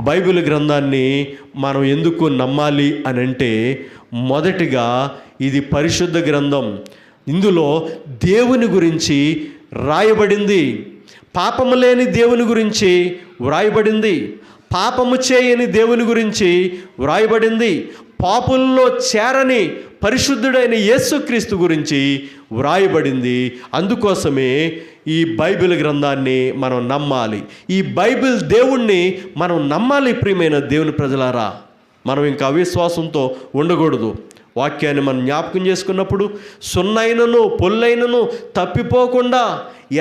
Bible గ్రంథాన్ని మనం ఎందుకు నమ్మాలి అని అంటే, మొదటిగా ఇది పరిశుద్ధ గ్రంథం. ఇందులో దేవుని గురించి రాయబడింది. పాపము లేని దేవుని గురించి వ్రాయబడింది. పాపము చేయని దేవుని గురించి వ్రాయబడింది. పాపుల్లో చేరని పరిశుద్ధుడైన యేసుక్రీస్తు గురించి వ్రాయబడింది. అందుకోసమే ఈ బైబిల్ గ్రంథాన్ని మనం నమ్మాలి. ఈ బైబిల్ దేవుణ్ణి మనం నమ్మాలి. ప్రియమైన దేవుని ప్రజలారా, మనం ఇంకా అవిశ్వాసంతో ఉండకూడదు. వాక్యాన్ని మనం జ్ఞాపకం చేసుకున్నప్పుడు సున్నైనను పొల్లైనను తప్పిపోకుండా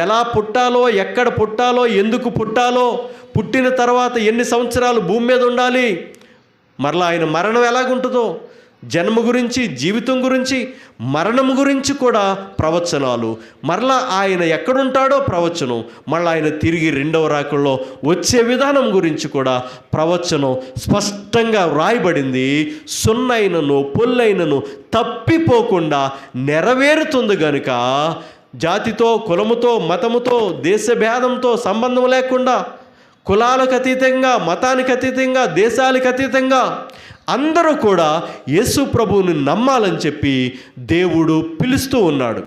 ఎలా పుట్టాలో, ఎక్కడ పుట్టాలో, ఎందుకు పుట్టాలో, పుట్టిన తర్వాత ఎన్ని సంవత్సరాలు భూమి మీద ఉండాలి, మరలా ఆయన మరణం ఎలాగుంటుందో, జన్మ గురించి, జీవితం గురించి, మరణం గురించి కూడా ప్రవచనాలు, మరలా ఆయన ఎక్కడుంటాడో ప్రవచనం, మళ్ళీ ఆయన తిరిగి రెండవ రాకల్లో వచ్చే విధానం గురించి కూడా ప్రవచనం స్పష్టంగా వ్రాయబడింది. సున్నైనను పొల్లైనను తప్పిపోకుండా నెరవేరుతుంది గనుక జాతితో, కులముతో, మతముతో, దేశభేదంతో సంబంధం లేకుండా, కులాలకు అతీతంగా, మతానికి అతీతంగా, దేశాలకు అతీతంగా అందరూ కూడా యేసు ప్రభువుని నమ్మాలని చెప్పి దేవుడు పిలుస్తూ ఉన్నాడు,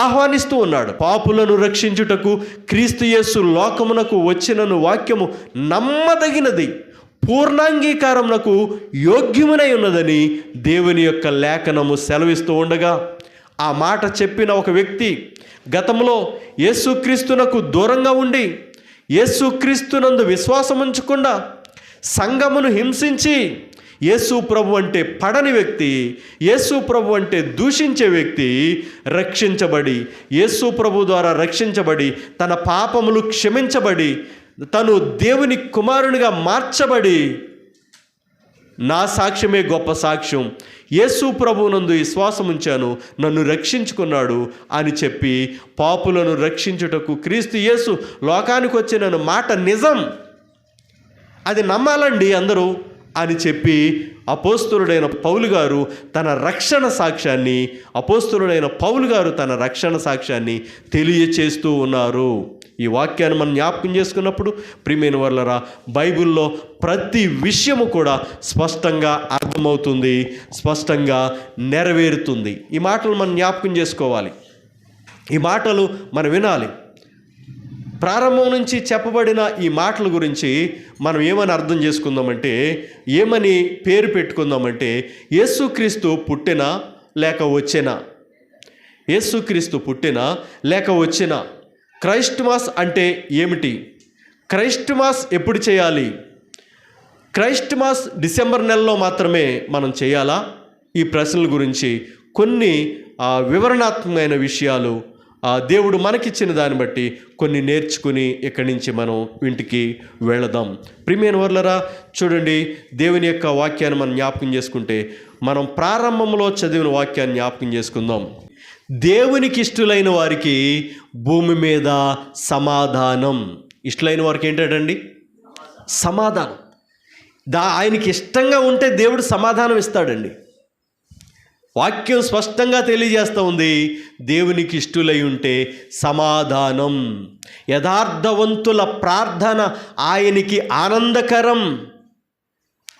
ఆహ్వానిస్తూ ఉన్నాడు. పాపులను రక్షించుటకు క్రీస్తు యేసు లోకమునకు వచ్చినను వాక్యము నమ్మదగినది, పూర్ణాంగీకారమునకు యోగ్యమునై ఉన్నదని దేవుని యొక్క లేఖనము సెలవిస్తూ ఉండగా, ఆ మాట చెప్పిన ఒక వ్యక్తి గతంలో యేసుక్రీస్తునకు దూరంగా ఉండి, యేసుక్రీస్తునందు విశ్వాసం ఉంచకుండా సంఘమును హింసించి, యేసు ప్రభు అంటే పడని వ్యక్తి, యేసు ప్రభు అంటే దూషించే వ్యక్తి రక్షించబడి, యేసు ప్రభు ద్వారా రక్షించబడి, తన పాపములు క్షమించబడి, తను దేవుని కుమారునిగా మార్చబడి, నా సాక్ష్యమే గొప్ప సాక్ష్యం, యేసు ప్రభువునందు విశ్వాసం ఉంచాను, నన్ను రక్షించుకున్నాడు అని చెప్పి, పాపులను రక్షించుటకు క్రీస్తు యేసు లోకానికి వచ్చిన మాట నిజం, అది నమ్మాలండి అందరూ అని చెప్పి అపోస్తలుడైన పౌలు గారు తన రక్షణ సాక్ష్యాన్ని తెలియచేస్తూ ఉన్నారు. ఈ వాక్యాన్ని మనం జ్ఞాపకం చేసుకున్నప్పుడు ప్రియమైన వాళ్ళరా, బైబిల్లో ప్రతి విషయము కూడా స్పష్టంగా అర్థమవుతుంది, స్పష్టంగా నెరవేరుతుంది. ఈ మాటలు మనం జ్ఞాపకం చేసుకోవాలి, ఈ మాటలు మనం వినాలి. ప్రారంభం నుంచి చెప్పబడిన ఈ మాటల గురించి మనం ఏమని అర్థం చేసుకుందామంటే, ఏమని పేరు పెట్టుకుందామంటే, యేసుక్రీస్తు పుట్టినా లేక వచ్చినా, యేసుక్రీస్తు పుట్టినా లేక వచ్చినా. క్రైస్ట్ మాస్ అంటే ఏమిటి? క్రైస్ట్ మాస్ ఎప్పుడు చేయాలి? క్రైస్ట్ మాస్ డిసెంబర్ నెలలో మాత్రమే మనం చేయాలా? ఈ ప్రశ్నల గురించి కొన్ని వివరణాత్మకమైన విషయాలు దేవుడు మనకిచ్చిన దాన్ని బట్టి కొన్ని నేర్చుకుని ఇక్కడి నుంచి మనం ఇంటికి వెళదాం. ప్రియమైన వర్లరా, చూడండి, దేవుని యొక్క వాక్యాన్ని మనం జ్ఞాపకం చేసుకుంటే, మనం ప్రారంభంలో చదివిన వాక్యాన్ని జ్ఞాపకం చేసుకుందాం. దేవునికి ఇష్టలైన వారికి భూమి మీద సమాధానం. ఇష్టలైన వారికి ఏంటండి? సమాధానం. ఆయనకి ఇష్టంగా ఉంటే దేవుడు సమాధానం ఇస్తాడండి. వాక్యం స్పష్టంగా తెలియజేస్తూ ఉంది, దేవునికి ఇష్టలై ఉంటే సమాధానం. యథార్థవంతుల ప్రార్థన ఆయనకి ఆనందకరం,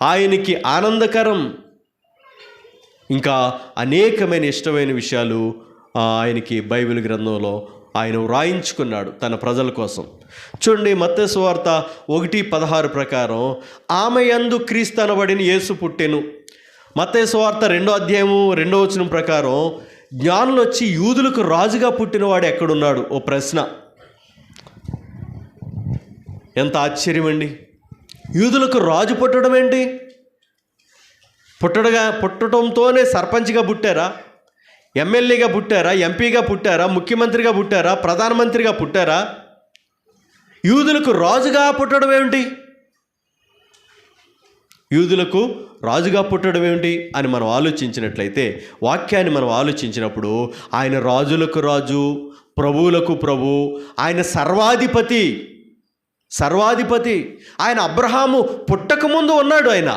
ఆయనకి ఆనందకరం. ఇంకా అనేకమైన ఇష్టమైన విషయాలు ఆయనకి బైబిల్ గ్రంథంలో ఆయన వ్రాయించుకున్నాడు తన ప్రజల కోసం. చూడండి, మత్తయి సువార్త 1:16 ప్రకారం, ఆమె యందు క్రీస్తు అనబడిన యేసు పుట్టెను. మత్తయి సువార్త 2:2 ప్రకారం, జ్ఞానులు వచ్చి యూదులకు రాజుగా పుట్టినవాడు ఎక్కడున్నాడు? ఓ ప్రశ్న. ఎంత ఆశ్చర్యం అండి! యూదులకు రాజు పుట్టడం ఏంటి? పుట్టడంతోనే సర్పంచ్గా పుట్టారా? ఎమ్మెల్యేగా పుట్టారా? ఎంపీగా పుట్టారా? ముఖ్యమంత్రిగా పుట్టారా? ప్రధానమంత్రిగా పుట్టారా? యూదులకు రాజుగా పుట్టడం ఏమిటి? యూదులకు రాజుగా పుట్టడం ఏమిటి అని మనం ఆలోచించినట్లయితే, వాక్యాన్ని మనం ఆలోచించినప్పుడు, ఆయన రాజులకు రాజు, ప్రభువులకు ప్రభు, ఆయన సర్వాధిపతి. ఆయన అబ్రహాము పుట్టకముందు ఉన్నాడు. ఆయన